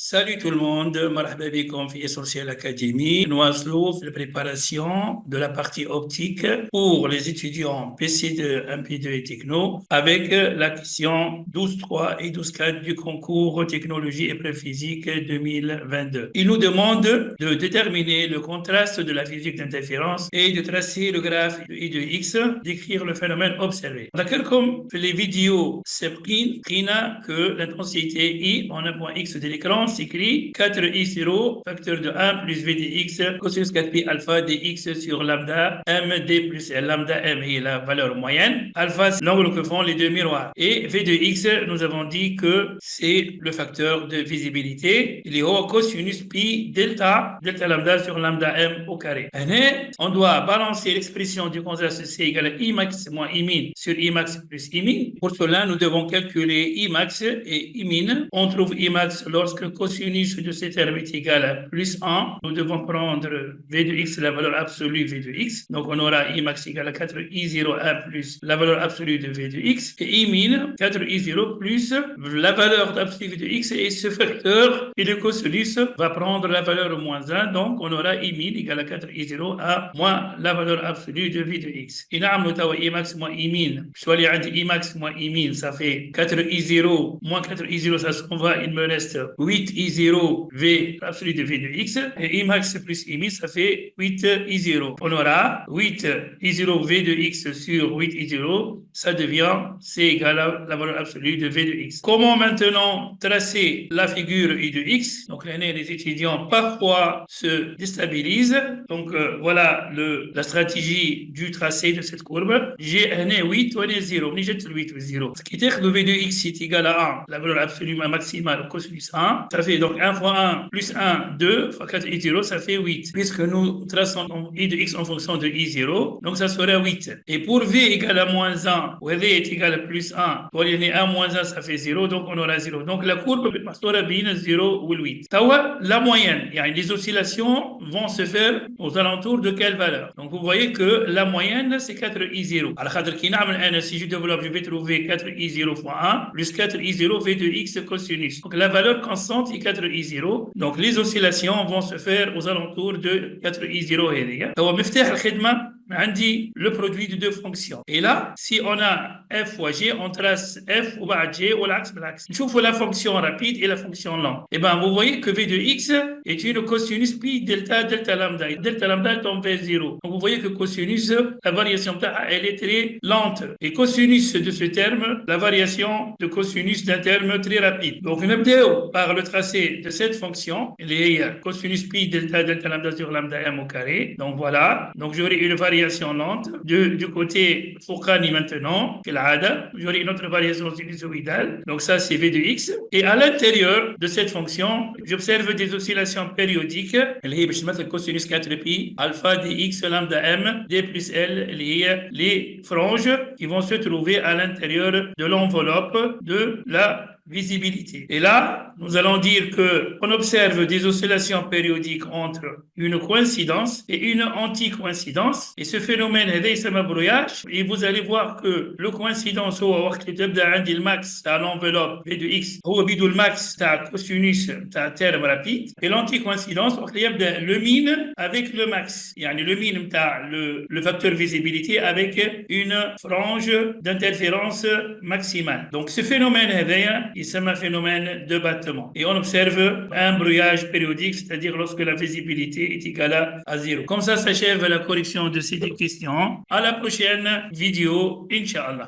Salut tout le monde, marhaba bikoum fi Essentiel Academy. Nous allons la préparation de la partie optique pour les étudiants PC2, MP2 et Techno avec la question 12.3 et 12.4 du concours Technologie et Physique 2022. Il nous demande de déterminer le contraste de la physique d'interférence et de tracer le graphe I de X, d'écrire le phénomène observé. D'accord, comme les vidéos s'expriment que l'intensité I en un point X de l'écran s'écrit 4I0 facteur de 1 plus V de X cosinus 4pi alpha dx sur lambda MD plus L. Lambda M est la valeur moyenne. Alpha, c'est l'angle que font les deux miroirs. Et V de X, nous avons dit que c'est le facteur de visibilité. Il est au cosinus pi delta lambda sur lambda M au carré. On doit balancer l'expression du contraste C égale à I max moins I min sur I max plus I min. Pour cela, nous devons calculer I max et I min. On trouve I max lorsque cosinus de ce terme est égal à plus 1. Nous devons prendre V de X, la valeur absolue V de X. Donc, on aura I max égale à 4I01 plus la valeur absolue de V de X. Et I min, 4I0 plus la valeur absolue de X. Et ce facteur et le cosinus va prendre la valeur moins 1. Donc, on aura I min égale à 4I0 à moins la valeur absolue de V de X. Et là, on a I max moins I min. Je vais aller I max moins I min, ça fait 4I0 moins 4I0, ça s'en va. Il me reste 8I0 V absolu de V de X. Et I max plus I min, ça fait 8I0. On aura 8I0 V de X sur 8I0. Ça devient C égale à la valeur absolue de V de X. Comment maintenant tracer la figure I de X? Donc, l'année, les étudiants parfois se déstabilisent. Donc, voilà la stratégie du tracé de cette courbe. J'ai un 8 ou un 0. On jette le 8 ou 0. Ce qui est que V de X est égal à 1, la valeur absolue maximale cosinus 1. Ça fait donc 1 fois 1 plus 1, 2 fois 4 I0, ça fait 8. Puisque nous traçons I de X en fonction de I0, donc ça sera 8. Et pour V égale à moins 1, où V est égal à plus 1, pour y a 1 moins 1, ça fait 0, donc on aura 0. Donc la courbe sera bien 0 ou 8. La moyenne, les oscillations vont se faire aux alentours de quelle valeur? Donc vous voyez que la moyenne, c'est 4I0. Alors, si je développe, je vais trouver 4I0 fois 1 plus 4I0 V de X cosinus. Donc la valeur constante est 4I0. Donc les oscillations vont se faire aux alentours de 4I0. On dit le produit de deux fonctions. Et là, si on a f fois g, on trace f ou g ou l'axe. Je trouve la fonction rapide et la fonction lente. Et bien, vous voyez que v de x est une cosinus pi delta lambda. Et delta lambda tombe vers 0. Donc, vous voyez que cosinus, la variation elle est très lente. Et cosinus de ce terme, la variation de cosinus d'un terme très rapide. Donc, on obtient par le tracé de cette fonction, les cosinus pi delta lambda sur lambda m au carré. Donc, voilà. Donc, j'aurai une variation lente du côté Foucault maintenant, j'aurai une autre variation sinusoïdale. Donc ça, c'est V de X. Et à l'intérieur de cette fonction, j'observe des oscillations périodiques. Le cosinus 4pi, alpha dx lambda m, d plus L, les franges qui vont se trouver à l'intérieur de l'enveloppe de la visibilité. Et là, nous allons dire qu'on observe des oscillations périodiques entre une coïncidence et une anti-coïncidence. Et ce phénomène, c'est un brouillage. Et vous allez voir que le coïncidence, le max, c'est l'enveloppe V de X. Le max, c'est cosinus, c'est terme rapide. Et l'anti-coïncidence, le min avec le max. Le min, c'est le facteur visibilité avec une frange d'interférence maximale. Donc, ce phénomène, c'est un phénomène de battement. Et on observe un brouillage périodique, c'est-à-dire lorsque la visibilité est égale à 0. Comme ça s'achève la correction de ces questions. À la prochaine vidéo, Inch'Allah.